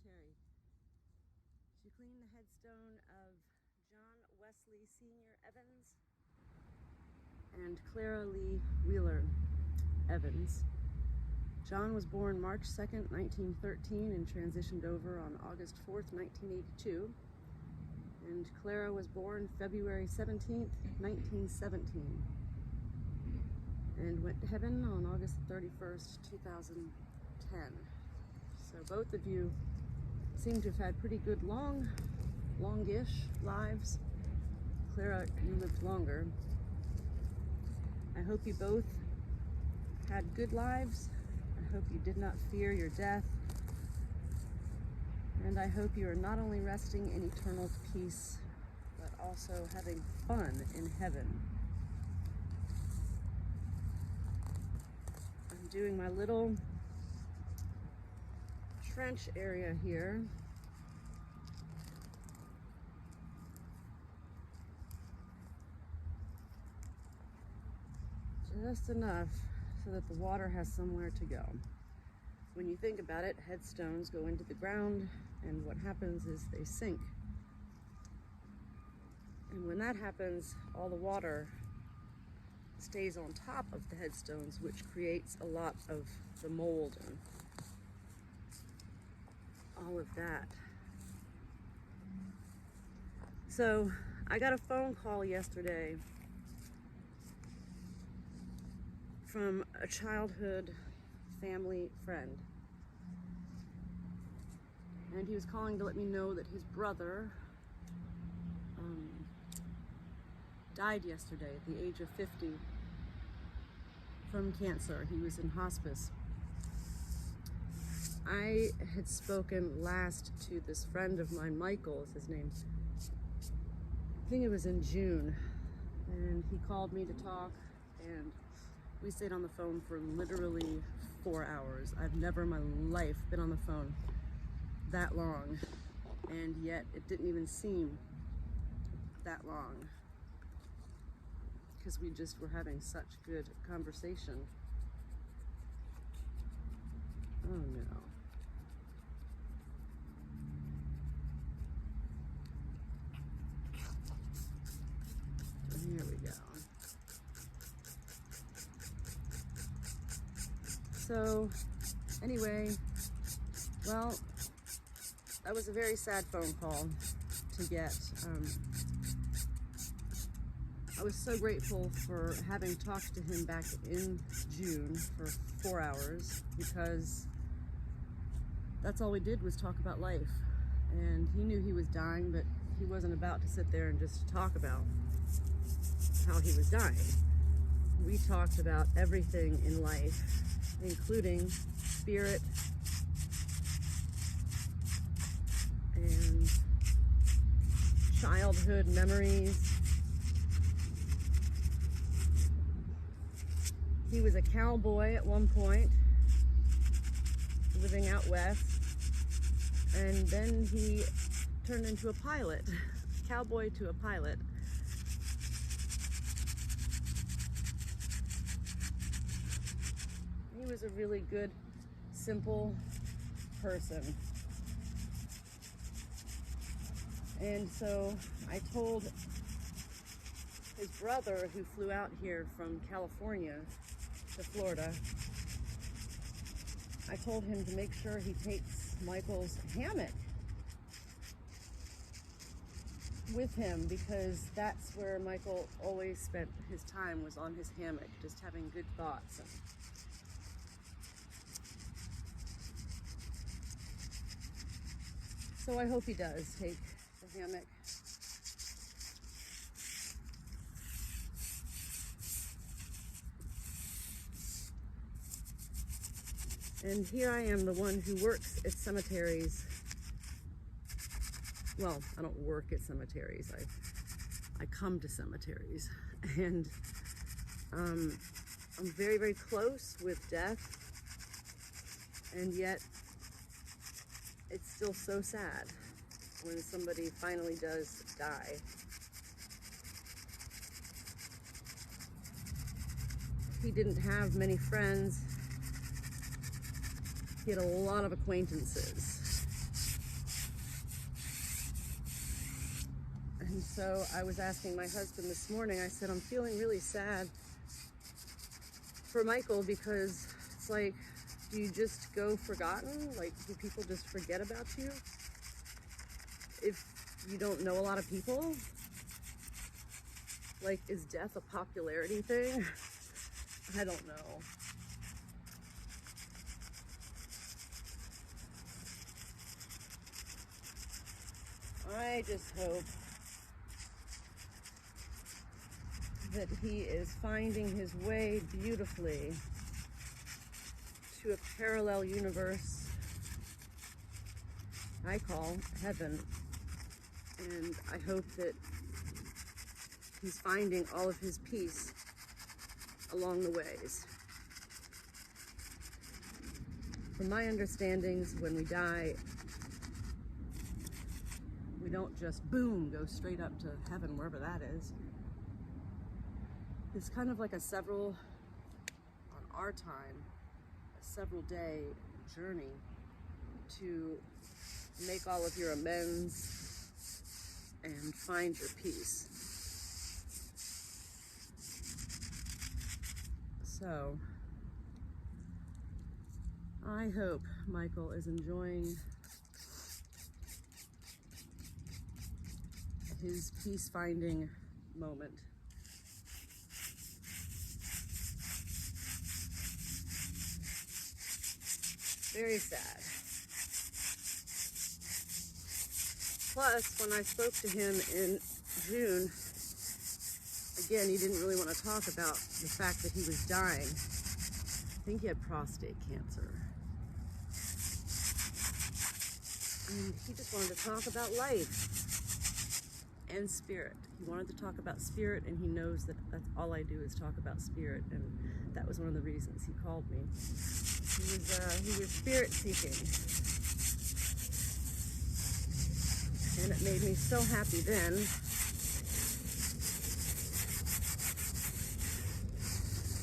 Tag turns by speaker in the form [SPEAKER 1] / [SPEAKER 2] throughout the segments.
[SPEAKER 1] cemetery. She cleaned the headstone of John Wesley Sr. Evans and Clara Lee Wheeler Evans. John was born March 2nd, 1913 and transitioned over on August 4th, 1982. And Clara was born February 17th, 1917 and went to heaven on August 31st, 2010. So both of you seem to have had pretty good longish lives. Clara, you lived longer. I hope you both had good lives. I hope you did not fear your death. And I hope you are not only resting in eternal peace, but also having fun in heaven. I'm doing my little trench area here. Just enough so that the water has somewhere to go. When you think about it, headstones go into the ground, and what happens is they sink. And when that happens, all the water stays on top of the headstones, which creates a lot of the mold and all of that. So I got a phone call yesterday from a childhood family friend. And he was calling to let me know that his brother died yesterday at the age of 50 from cancer. He was in hospice. I had spoken last to this friend of mine, Michael is his name. I think it was in June. And he called me to talk, and we stayed on the phone for literally 4 hours. I've never in my life been on the phone that long, and yet it didn't even seem that long because we just were having such good conversation. Oh no. Here we go. So anyway, well, that was a very sad phone call to get. I was so grateful for having talked to him back in June for 4 hours, because that's all we did was talk about life. And he knew he was dying, but he wasn't about to sit there and just talk about how he was dying. We talked about everything in life, including spirit and childhood memories. He was a cowboy at one point, living out west, and then he turned into a pilot, cowboy to a pilot. He was a really good, simple person. And so I told his brother, who flew out here from California to Florida, I told him to make sure he takes Michael's hammock with him, because that's where Michael always spent his time, was on his hammock, just having good thoughts. So I hope he does take the hammock. And here I am, the one who works at cemeteries. Well, I don't work at cemeteries. I come to cemeteries. And I'm very, very close with death. And yet, it's still so sad when somebody finally does die. He didn't have many friends. He had a lot of acquaintances. And so I was asking my husband this morning, I said, I'm feeling really sad for Michael because it's like, do you just go forgotten? Like, do people just forget about you if you don't know a lot of people? Like, is death a popularity thing? I don't know. I just hope that he is finding his way beautifully to a parallel universe I call heaven. And I hope that he's finding all of his peace along the ways. From my understandings, when we die, we don't just boom, go straight up to heaven, wherever that is. It's kind of like a several, on our time, a several day journey to make all of your amends and find your peace. So, I hope Michael is enjoying his peace-finding moment. Very sad. Plus, when I spoke to him in June, again, he didn't really want to talk about the fact that he was dying. I think he had prostate cancer. And he just wanted to talk about life and spirit. He wanted to talk about spirit, and he knows that that's all I do is talk about spirit, and that was one of the reasons he called me. He was spirit seeking, and it made me so happy then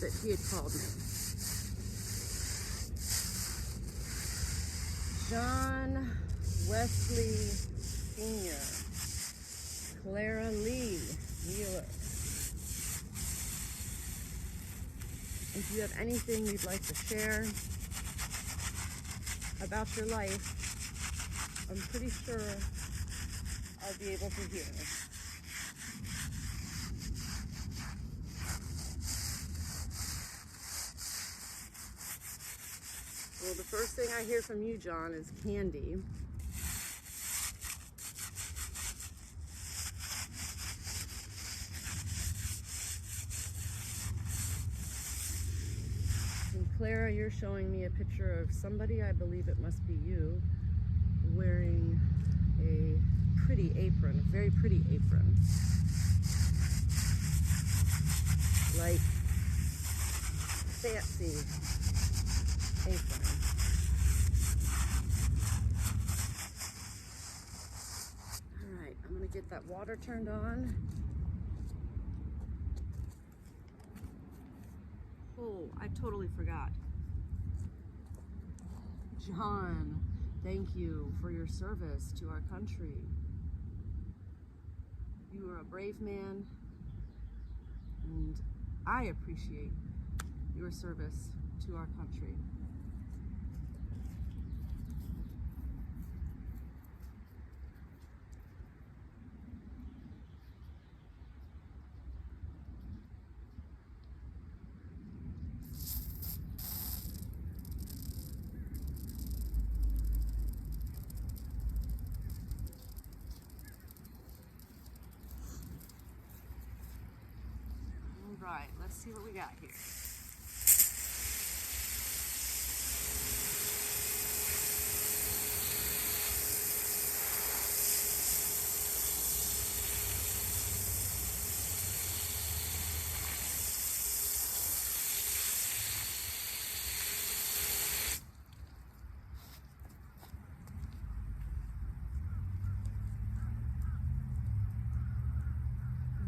[SPEAKER 1] that he had called me. John Wesley Sr., Clara Lee Wheeler. If you have anything you'd like to share about your life, I'm pretty sure I'll be able to hear. Well, the first thing I hear from you, John, is candy. And Clara, you're showing me a picture of somebody, I believe it must be you, wearing a pretty apron, a very pretty apron. Like fancy apron. All right, I'm gonna get that water turned on. Oh, I totally forgot. John, thank you for your service to our country. You are a brave man, and I appreciate your service to our country. All right, let's see what we got here.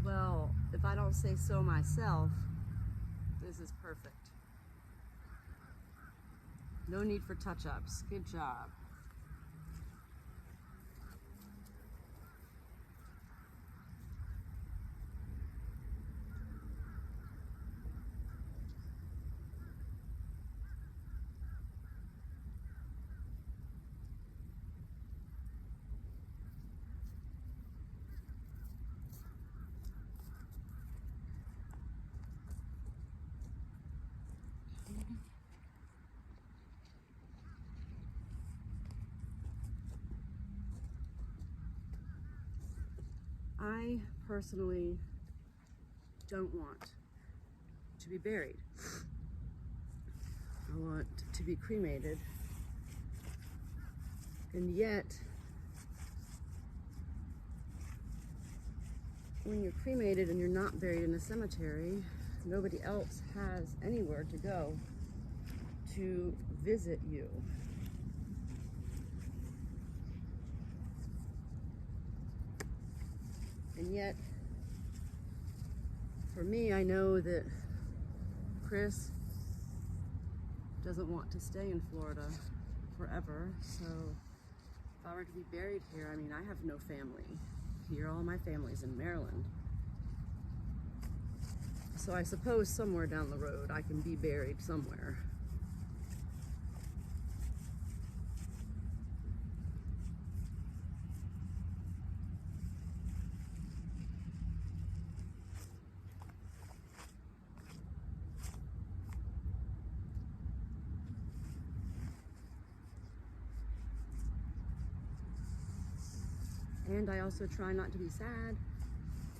[SPEAKER 1] Well, if I don't say so myself, this is perfect. No need for touch-ups. Good job. I personally don't want to be buried. I want to be cremated. And yet, when you're cremated and you're not buried in a cemetery, nobody else has anywhere to go to visit you. And yet, for me, I know that Chris doesn't want to stay in Florida forever, so if I were to be buried here, I mean, I have no family here. All my family's in Maryland. So I suppose somewhere down the road I can be buried somewhere. And I also try not to be sad.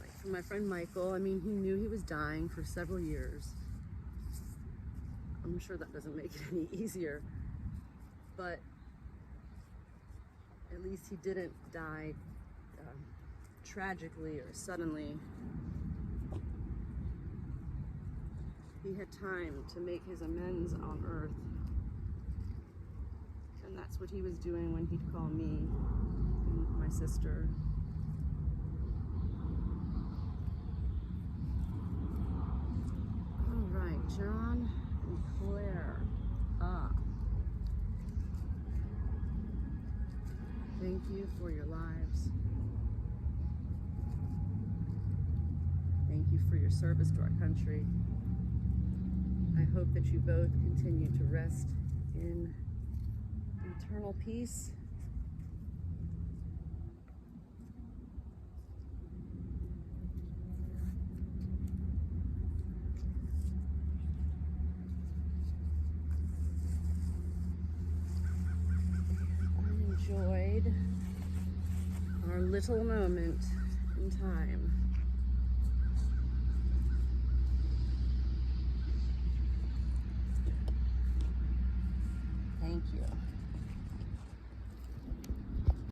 [SPEAKER 1] Like for my friend Michael, I mean, he knew he was dying for several years. I'm sure that doesn't make it any easier, but at least he didn't die tragically or suddenly. He had time to make his amends on Earth. And that's what he was doing when he'd call me and my sister. All right, John and Clara. Thank you for your lives. Thank you for your service to our country. I hope that you both continue to rest in eternal peace. I enjoyed our little moment in time.